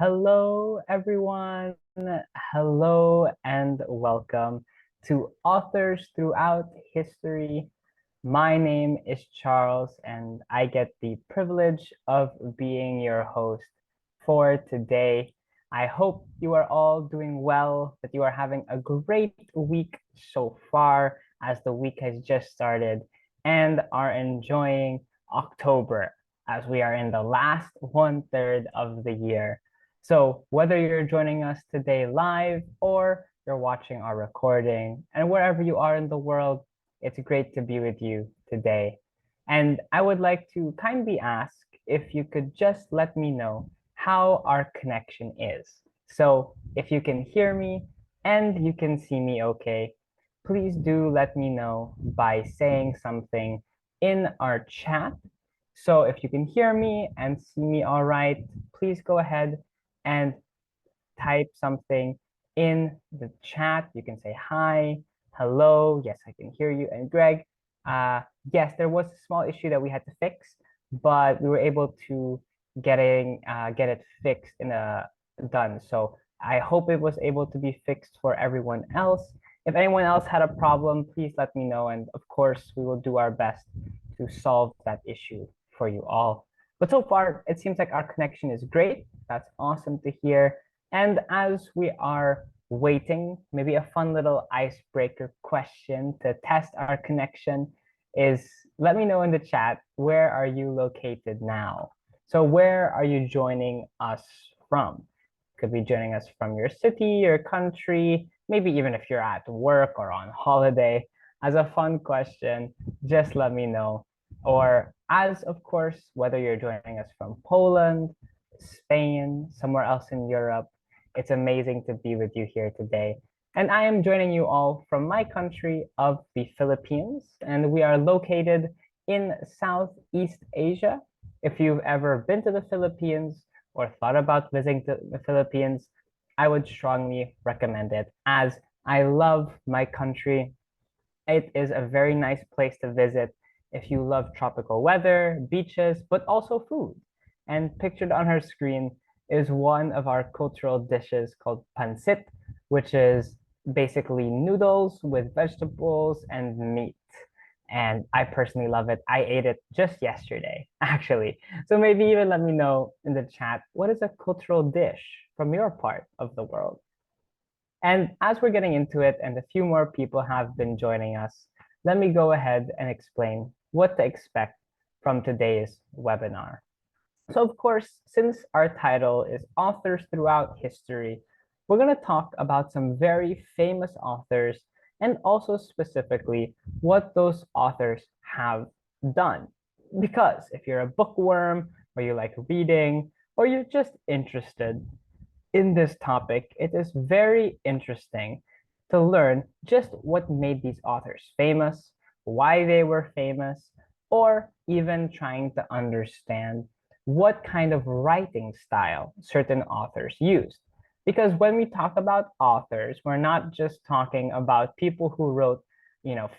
Hello, everyone. Hello, and welcome to Authors Throughout History. My name is Charles, and I get the privilege of being your host for today. I hope you are all doing well, that you are having a great week so far, as the week has just started, and are enjoying October, as we are in the last one third of the year. So, whether you're joining us today live or you're watching our recording, and wherever you are in the world, it's great to be with you today. And I would like to kindly ask if you could just let me know how our connection is. So, if you can hear me and you can see me okay, please do let me know by saying something in our chat. So, if you can hear me and see me all right, please go ahead and type something in the chat. You can say hi, hello, yes, I can hear you. And Greg, yes, there was a small issue that we had to fix, but we were able to get it fixed in a done. So I hope it was able to be fixed for everyone else. If anyone else had a problem, please let me know. And of course, we will do our best to solve that issue for you all. But so far, it seems like our connection is great. That's awesome to hear. And as we are waiting, maybe a fun little icebreaker question to test our connection is, let me know in the chat, where are you located now? So where are you joining us from? Could be joining us from your city, your country, maybe even if you're at work or on holiday. As a fun question, just let me know. Or as, of course, whether you're joining us from Poland, Spain, somewhere else in Europe, it's amazing to be with you here today. And I am joining you all from my country of the Philippines, and we are located in Southeast Asia. If you've ever been to the Philippines or thought about visiting the Philippines, I would strongly recommend it, as I love my country. It is a very nice place to visit if you love tropical weather, beaches, but also food. And pictured on her screen is one of our cultural dishes called pancit, which is basically noodles with vegetables and meat. And I personally love it. I ate it just yesterday, actually. So maybe even let me know in the chat, what is a cultural dish from your part of the world? And as we're getting into it and a few more people have been joining us, let me go ahead and explain what to expect from today's webinar. So of course, since our title is Authors Throughout History, we're going to talk about some very famous authors and also specifically what those authors have done. Because if you're a bookworm or you like reading or you're just interested in this topic, it is very interesting to learn just what made these authors famous, why they were famous, or even trying to understand what kind of writing style certain authors used. Because when we talk about authors, we're not just talking about people who wrote,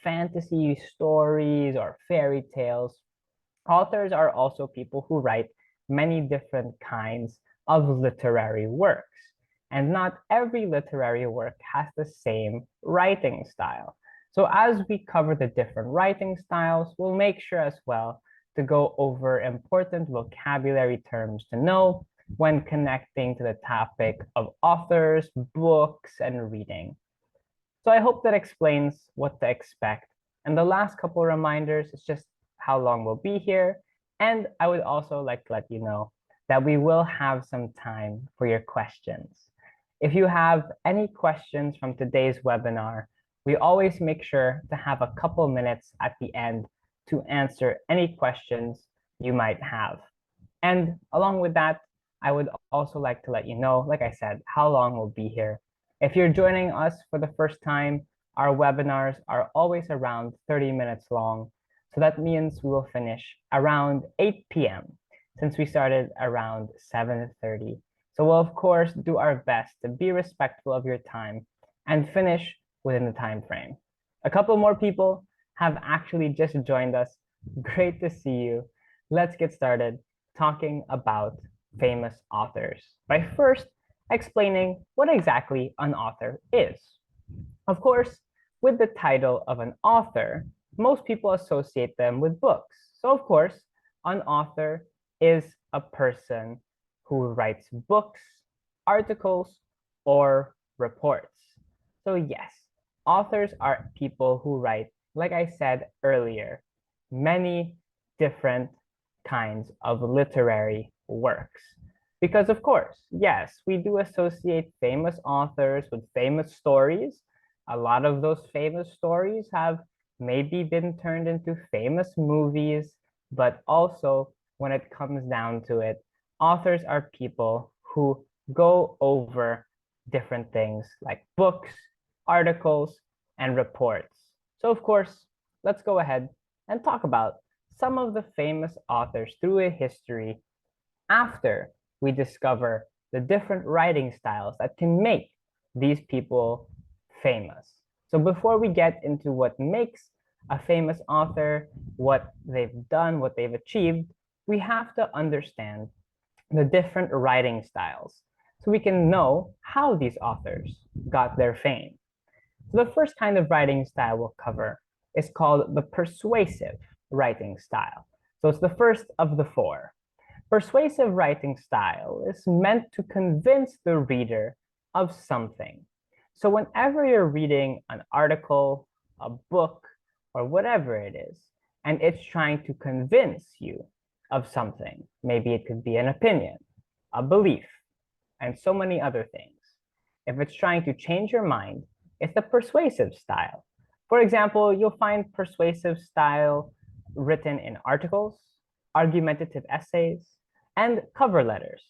fantasy stories or fairy tales. Authors are also people who write many different kinds of literary works. And not every literary work has the same writing style. So as we cover the different writing styles, we'll make sure as well to go over important vocabulary terms to know when connecting to the topic of authors, books, and reading. So I hope that explains what to expect. And the last couple reminders is just how long we'll be here. And I would also like to let you know that we will have some time for your questions. If you have any questions from today's webinar, we always make sure to have a couple minutes at the end to answer any questions you might have. And along with that, I would also like to let you know, like I said, how long we'll be here. If you're joining us for the first time, our webinars are always around 30 minutes long. So that means we will finish around 8 p.m. since we started around 7:30. So we'll of course do our best to be respectful of your time and finish within the time frame. A couple more people have actually just joined us. Great to see you. Let's get started talking about famous authors by first explaining what exactly an author is. Of course, with the title of an author, most people associate them with books. So, of course, an author is a person who writes books, articles, or reports. So, yes, authors are people who write, like I said earlier, many different kinds of literary works. Because, of course, yes, we do associate famous authors with famous stories. A lot of those famous stories have maybe been turned into famous movies, but also when it comes down to it, authors are people who go over different things like books, articles, and reports. So, of course, let's go ahead and talk about some of the famous authors through a history after we discover the different writing styles that can make these people famous. So before we get into what makes a famous author, what they've done, what they've achieved, we have to understand the different writing styles so we can know how these authors got their fame. So the first kind of writing style we'll cover is called the persuasive writing style. So it's the first of the four. Persuasive writing style is meant to convince the reader of something. So whenever you're reading an article, a book, or whatever it is, and it's trying to convince you of something, maybe it could be an opinion, a belief, and so many other things. If it's trying to change your mind, it's the persuasive style. For example, you'll find persuasive style written in articles, argumentative essays, and cover letters,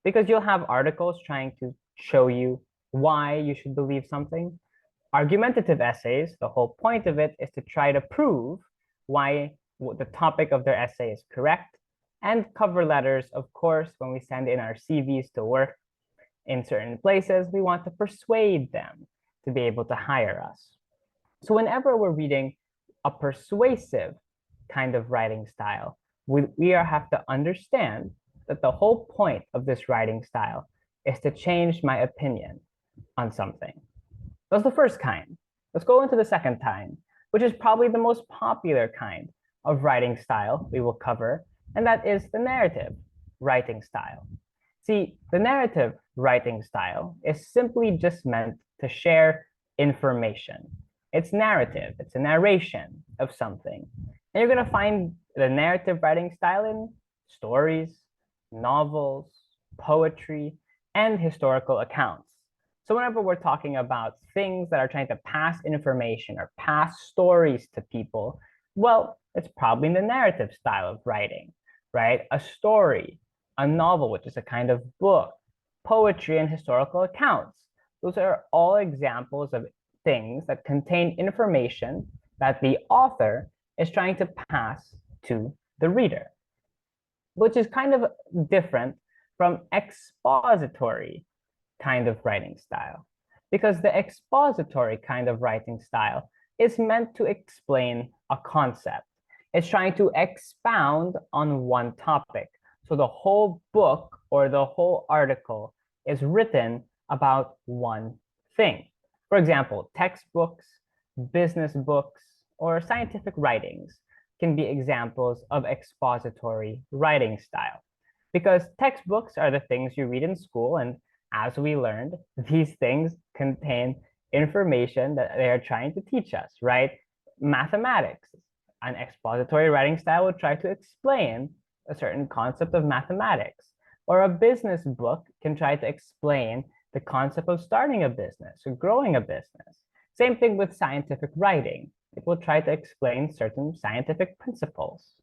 because you'll have articles trying to show you why you should believe something. Argumentative essays, the whole point of it is to try to prove why the topic of their essay is correct. And cover letters, of course, when we send in our CVs to work in certain places, we want to persuade them to be able to hire us. So whenever we're reading a persuasive kind of writing style, we have to understand that the whole point of this writing style is to change my opinion on something. That's the first kind. Let's go into the second kind, which is probably the most popular kind of writing style we will cover, and that is the narrative writing style. See, the narrative writing style is simply just meant to share information. It's narrative, it's a narration of something. And you're gonna find the narrative writing style in stories, novels, poetry, and historical accounts. So whenever we're talking about things that are trying to pass information or pass stories to people, well, it's probably in the narrative style of writing, right? A story, a novel, which is a kind of book, poetry, and historical accounts. Those are all examples of things that contain information that the author is trying to pass to the reader, which is kind of different from expository kind of writing style, because the expository kind of writing style is meant to explain a concept. It's trying to expound on one topic. So the whole book or the whole article is written about one thing. For example, textbooks, business books, or scientific writings can be examples of expository writing style, because textbooks are the things you read in school, and as we learned, these things contain information that they are trying to teach us, right? Mathematics, an expository writing style would try to explain a certain concept of mathematics, or a business book can try to explain the concept of starting a business or growing a business. Same thing with scientific writing. It will try to explain certain scientific principles.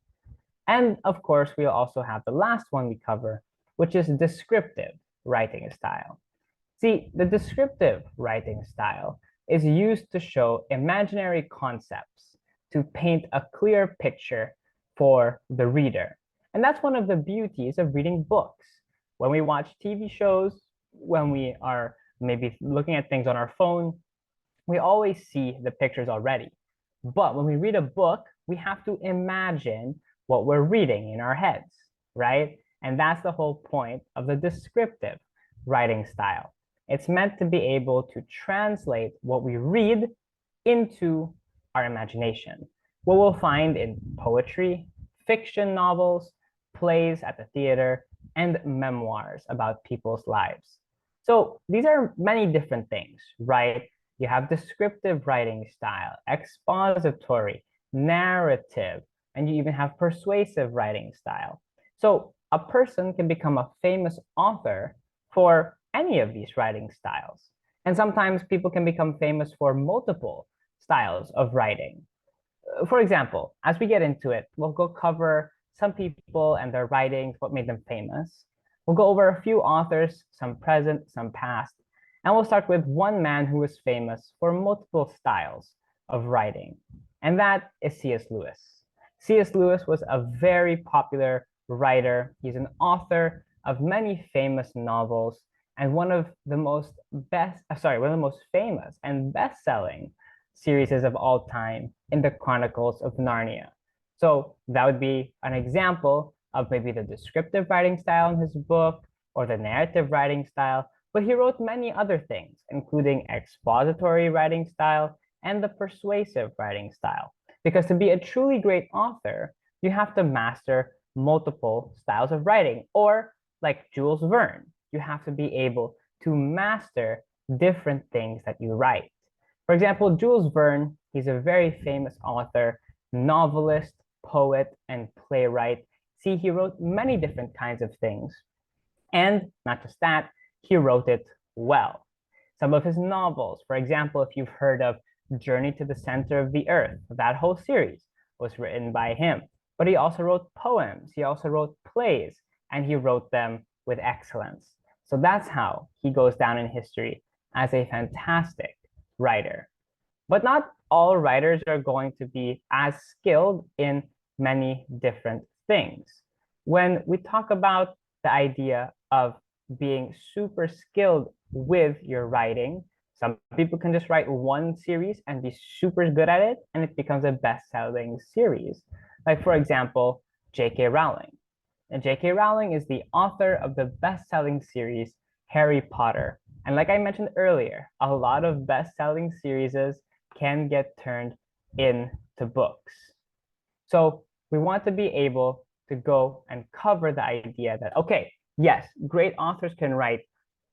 And of course, we'll also have the last one we cover, which is descriptive writing style. See, the descriptive writing style is used to show imaginary concepts to paint a clear picture for the reader. And that's one of the beauties of reading books. When we watch TV shows, when we are maybe looking at things on our phone, we always see the pictures already. But when we read a book, we have to imagine what we're reading in our heads, right? And that's the whole point of the descriptive writing style. It's meant to be able to translate what we read into our imagination. What we'll find in poetry, fiction novels, plays at the theater, and memoirs about people's lives. So these are many different things, right? You have descriptive writing style, expository, narrative, and you even have persuasive writing style. So a person can become a famous author for any of these writing styles. And sometimes people can become famous for multiple styles of writing. For example, as we get into it, we'll go cover some people and their writings, what made them famous. We'll go over a few authors, some present, some past, and we'll start with one man who was famous for multiple styles of writing, and that is C.S. Lewis. C.S. Lewis was a very popular writer. He's an author of many famous novels and one of the most famous and best-selling series of all time in the Chronicles of Narnia. So that would be an example of maybe the descriptive writing style in his book or the narrative writing style, but he wrote many other things, including expository writing style and the persuasive writing style. Because to be a truly great author, you have to master multiple styles of writing, or like Jules Verne, you have to be able to master different things that you write. For example, Jules Verne, he's a very famous author, novelist, poet, and playwright. See, he wrote many different kinds of things. And not just that, he wrote it well. Some of his novels, for example, if you've heard of Journey to the Center of the Earth, that whole series was written by him. But he also wrote poems, he also wrote plays, and he wrote them with excellence. So that's how he goes down in history as a fantastic writer. But not all writers are going to be as skilled in many different things. When we talk about the idea of being super skilled with your writing, some people can just write one series and be super good at it, and it becomes a best-selling series. Like, for example, J.K. Rowling. And J.K. Rowling is the author of the best-selling series Harry Potter. And like I mentioned earlier, a lot of best-selling series can get turned into books. So we want to be able to go and cover the idea that, okay, yes, great authors can write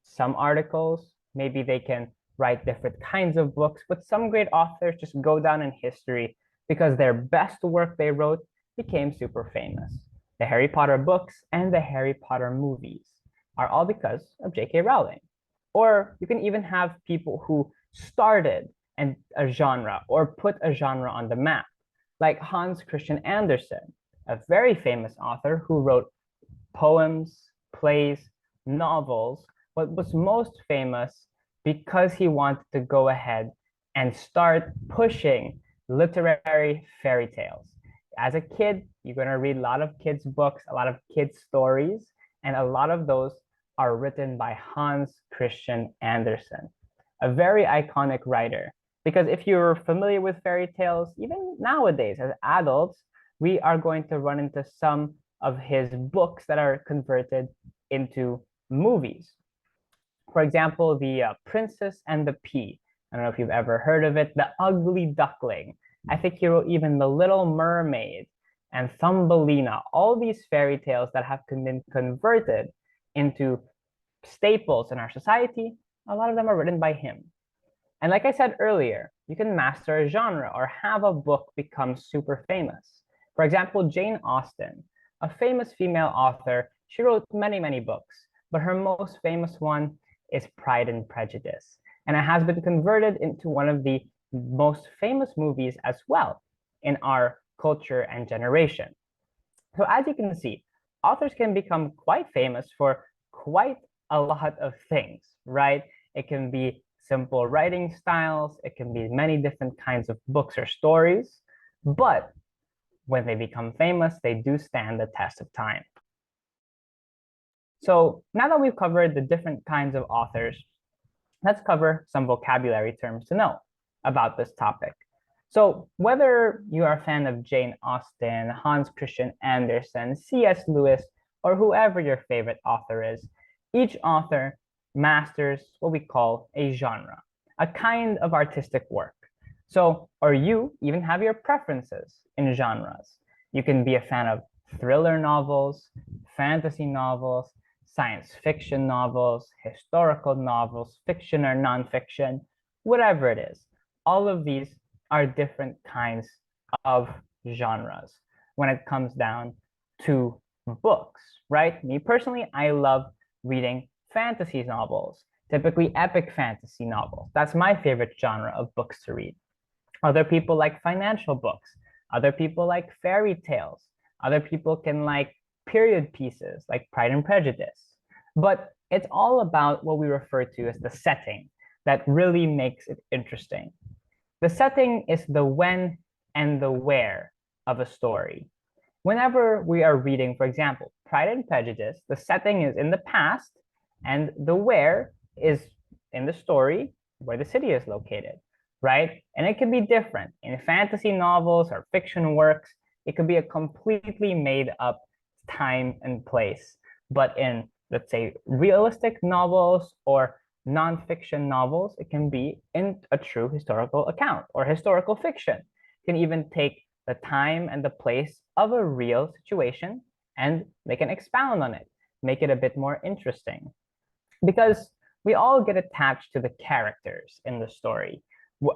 some articles, maybe they can write different kinds of books, but some great authors just go down in history because their best work they wrote became super famous. The Harry Potter books and the Harry Potter movies are all because of J.K. Rowling. Or you can even have people who started a genre or put a genre on the map, like Hans Christian Andersen, a very famous author who wrote poems, plays, novels, but was most famous because he wanted to go ahead and start pushing literary fairy tales. As a kid, you're going to read a lot of kids' books, a lot of kids' stories, and a lot of those are written by Hans Christian Andersen, a very iconic writer. Because if you're familiar with fairy tales, even nowadays as adults, we are going to run into some of his books that are converted into movies. For example, The Princess and the Pea. I don't know if you've ever heard of it. The Ugly Duckling. I think he wrote even The Little Mermaid and Thumbelina. All these fairy tales that have been converted into staples in our society, a lot of them are written by him. And like I said earlier, you can master a genre or have a book become super famous. For example, Jane Austen, a famous female author, she wrote many, many books, but her most famous one is Pride and Prejudice. And it has been converted into one of the most famous movies as well in our culture and generation. So as you can see, authors can become quite famous for quite a lot of things, right? It can be simple writing styles, it can be many different kinds of books or stories, but when they become famous, they do stand the test of time. So now that we've covered the different kinds of authors, let's cover some vocabulary terms to know about this topic. So whether you are a fan of Jane Austen, Hans Christian Andersen, C.S. Lewis, or whoever your favorite author is, each author masters what we call a genre, a kind of artistic work. So, or you even have your preferences in genres. You can be a fan of thriller novels, fantasy novels, science fiction novels, historical novels, fiction or nonfiction, whatever it is. All of these are different kinds of genres when it comes down to books, right? Me personally, I love reading fantasy novels, typically epic fantasy novels. That's my favorite genre of books to read. Other people like financial books. Other people like fairy tales. Other people can like period pieces like Pride and Prejudice. But it's all about what we refer to as the setting that really makes it interesting. The setting is the when and the where of a story. Whenever we are reading, for example, Pride and Prejudice, the setting is in the past and the where is in the story where the city is located, right? And it can be different. In fantasy novels or fiction works, it could be a completely made up time and place. But in, let's say, realistic novels or nonfiction novels, it can be in a true historical account or historical fiction. It can even take the time and the place of a real situation and they can expound on it, make it a bit more interesting. Because we all get attached to the characters in the story,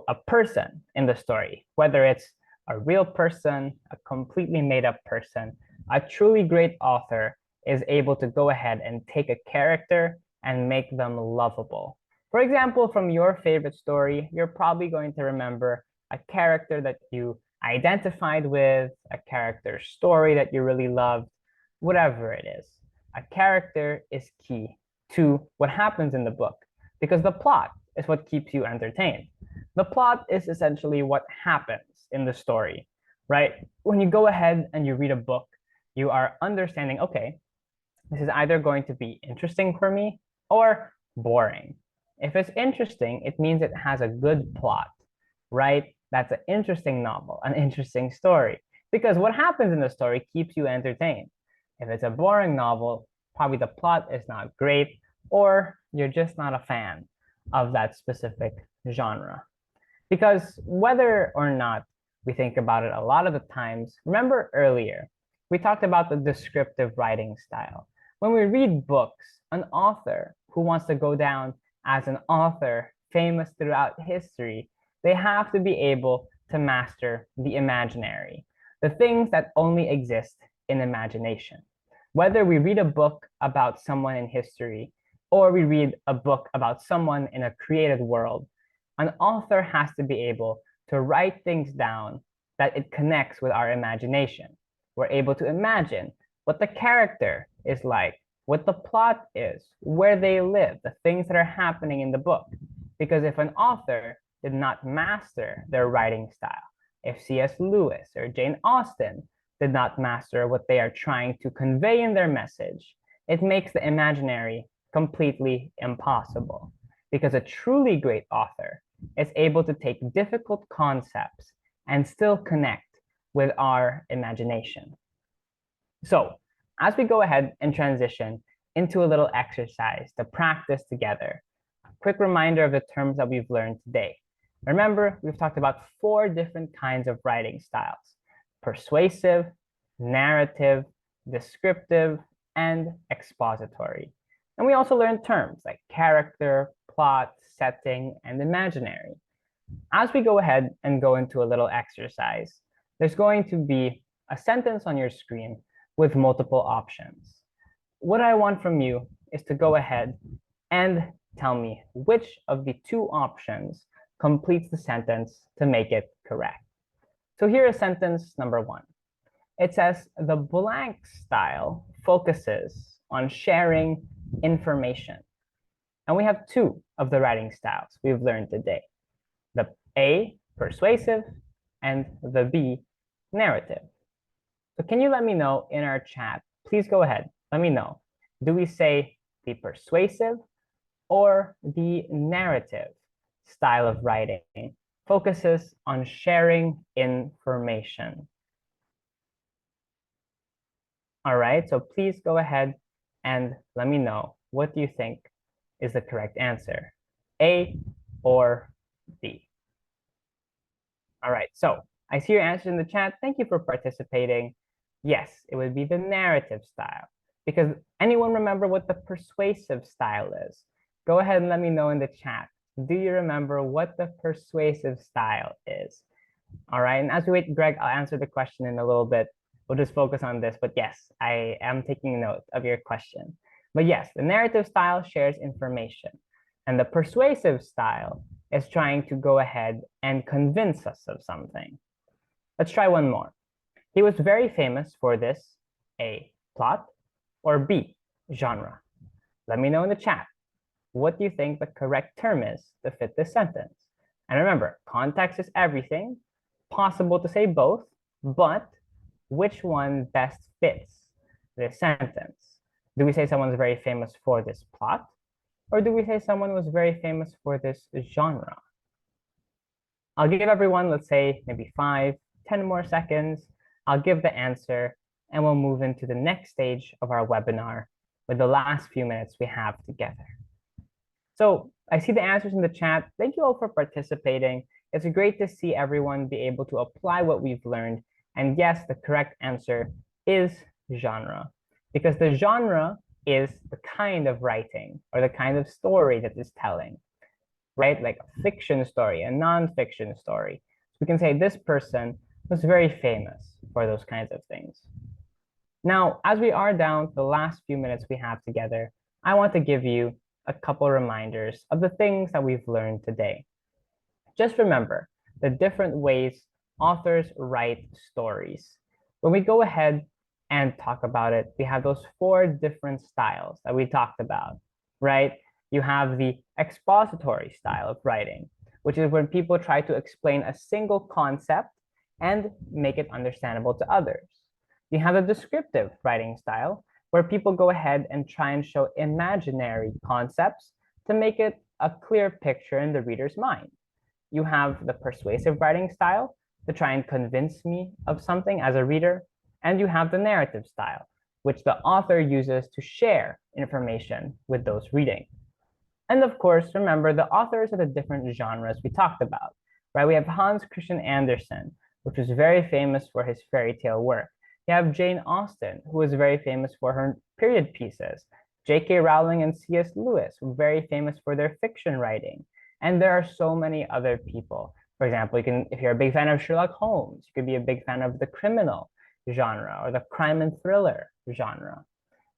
a person in the story, whether it's a real person, a completely made up person. A truly great author is able to go ahead and take a character and make them lovable. For example, from your favorite story, you're probably going to remember a character that you identified with, a character story that you really loved, whatever it is. A character is key to what happens in the book because the plot is what keeps you entertained. The plot is essentially what happens in the story, right? When you go ahead and you read a book, you are understanding, okay, this is either going to be interesting for me or boring. If it's interesting, it means it has a good plot, right? That's an interesting novel, an interesting story. Because what happens in the story keeps you entertained. If it's a boring novel, probably the plot is not great, or you're just not a fan of that specific genre. Because whether or not we think about it a lot of the times, remember earlier, we talked about the descriptive writing style. When we read books, an author who wants to go down as an author famous throughout history, they have to be able to master the imaginary, the things that only exist in imagination. Whether we read a book about someone in history or we read a book about someone in a created world, an author has to be able to write things down that it connects with our imagination. We're able to imagine what the character is like, what the plot is, where they live, the things that are happening in the book. Because if an author did not master their writing style, if C.S. Lewis or Jane Austen did not master what they are trying to convey in their message, it makes the imaginary completely impossible. Because a truly great author is able to take difficult concepts and still connect with our imagination. So, as we go ahead and transition into a little exercise to practice together, a quick reminder of the terms that we've learned today. Remember, we've talked about 4 different kinds of writing styles: persuasive, narrative, descriptive, and expository. And we also learned terms like character, plot, setting, and imaginary. As we go ahead and go into a little exercise, there's going to be a sentence on your screen with multiple options. What I want from you is to go ahead and tell me which of the 2 options completes the sentence to make it correct. So here is sentence number 1. It says, the blank style focuses on sharing information. And we have 2 of the writing styles we've learned today. The A, persuasive, and the B, narrative. So can you let me know in our chat? Please go ahead, let me know. Do we say the persuasive or the narrative style of writing focuses on sharing information? All right, so please go ahead and let me know, what do you think is the correct answer? A or B? All right, so I see your answer in the chat. Thank you for participating. Yes, it would be the narrative style. Because anyone remember what the persuasive style is? Go ahead and let me know in the chat. Do you remember what the persuasive style is? All right, and as we wait, Greg, I'll answer the question in a little bit. We'll just focus on this, but yes, I am taking note of your question. But yes, the narrative style shares information, and the persuasive style is trying to go ahead and convince us of something. Let's try one more. He was very famous for this: A, plot, or B, genre. Let me know in the chat. What do you think the correct term is to fit this sentence? And remember, context is everything. Possible to say both, but which one best fits this sentence? Do we say someone's very famous for this plot? Or do we say someone was very famous for this genre? I'll give everyone, let's say, maybe 5, 10 more seconds. I'll give the answer, and we'll move into the next stage of our webinar with the last few minutes we have together. So I see the answers in the chat. Thank you all for participating. It's great to see everyone be able to apply what we've learned. And yes, the correct answer is genre, because the genre is the kind of writing or the kind of story that is telling, right? Like a fiction story, a non-fiction story. So we can say this person was very famous for those kinds of things. Now, as we are down to the last few minutes we have together, I want to give you a couple reminders of the things that we've learned today. Just remember the different ways authors write stories. When we go ahead and talk about it, we have those 4 different styles that we talked about, right? You have the expository style of writing, which is when people try to explain a single concept and make it understandable to others. You have the descriptive writing style, where people go ahead and try and show imaginary concepts to make it a clear picture in the reader's mind. You have the persuasive writing style to try and convince me of something as a reader, and you have the narrative style, which the author uses to share information with those reading. And of course, remember the authors of the different genres we talked about, right? We have Hans Christian Andersen, which was very famous for his fairy tale work. You have Jane Austen, who is very famous for her period pieces. J.K. Rowling and C.S. Lewis were very famous for their fiction writing. And there are so many other people. For example, if you're a big fan of Sherlock Holmes, you could be a big fan of the criminal genre or the crime and thriller genre.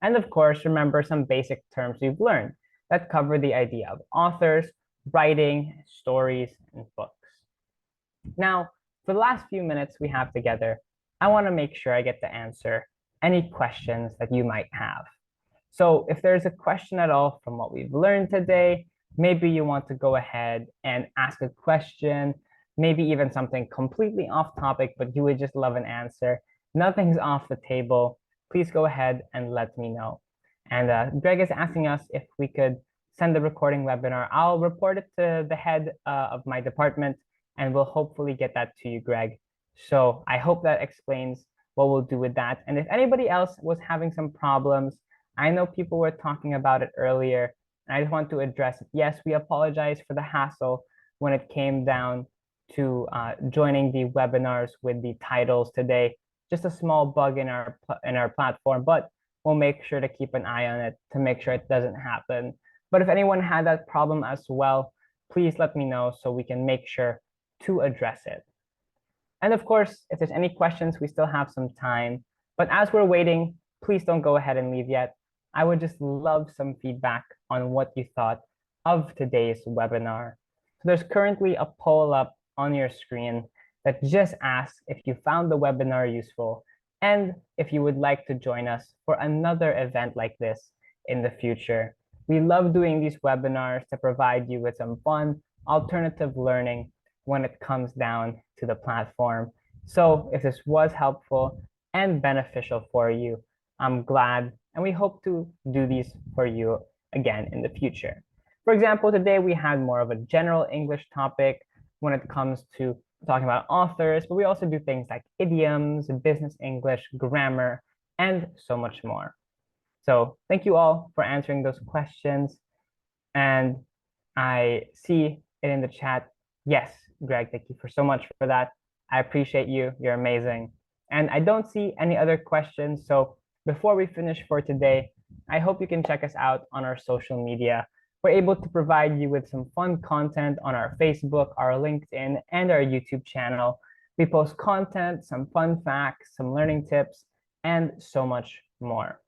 And of course, remember some basic terms we've learned that cover the idea of authors, writing, stories, and books. Now, for the last few minutes we have together, I want to make sure I get to answer any questions that you might have. So if there's a question at all from what we've learned today, maybe you want to go ahead and ask a question, maybe even something completely off topic, but you would just love an answer. Nothing's off the table. Please go ahead and let me know. And Greg is asking us if we could send the recording webinar. I'll report it to the head of my department, and we'll hopefully get that to you, Greg. So I hope that explains what we'll do with that. And if anybody else was having some problems, I know people were talking about it earlier, and I just want to address it. Yes, we apologize for the hassle when it came down to joining the webinars with the titles today. Just a small bug in our platform, but we'll make sure to keep an eye on it to make sure it doesn't happen. But if anyone had that problem as well, please let me know so we can make sure to address it. And of course, if there's any questions, we still have some time. But as we're waiting, please don't go ahead and leave yet. I would just love some feedback on what you thought of today's webinar. So there's currently a poll up on your screen that just asks if you found the webinar useful and if you would like to join us for another event like this in the future. We love doing these webinars to provide you with some fun, alternative learning when it comes down to the platform. So if this was helpful and beneficial for you, I'm glad, and we hope to do these for you again in the future. For example, today we had more of a general English topic when it comes to talking about authors, but we also do things like idioms, business English, grammar, and so much more. So thank you all for answering those questions. And I see it in the chat. Yes, Greg, thank you for so much for that. I appreciate you. You're amazing. And I don't see any other questions. So before we finish for today, I hope you can check us out on our social media. We're able to provide you with some fun content on our Facebook, our LinkedIn, and our YouTube channel. We post content, some fun facts, some learning tips, and so much more.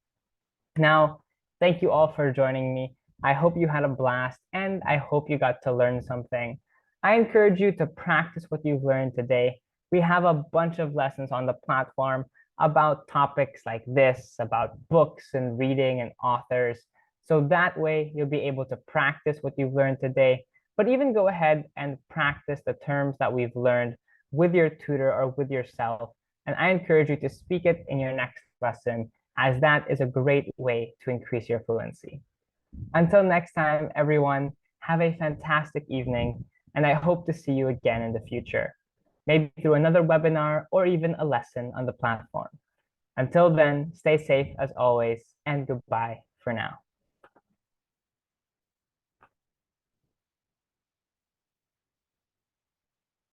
Now, thank you all for joining me. I hope you had a blast and I hope you got to learn something. I encourage you to practice what you've learned today. We have a bunch of lessons on the platform about topics like this, about books and reading and authors. So that way you'll be able to practice what you've learned today, but even go ahead and practice the terms that we've learned with your tutor or with yourself. And I encourage you to speak it in your next lesson, as that is a great way to increase your fluency. Until next time, everyone, have a fantastic evening, and I hope to see you again in the future, maybe through another webinar or even a lesson on the platform. Until then, stay safe as always, and goodbye for now.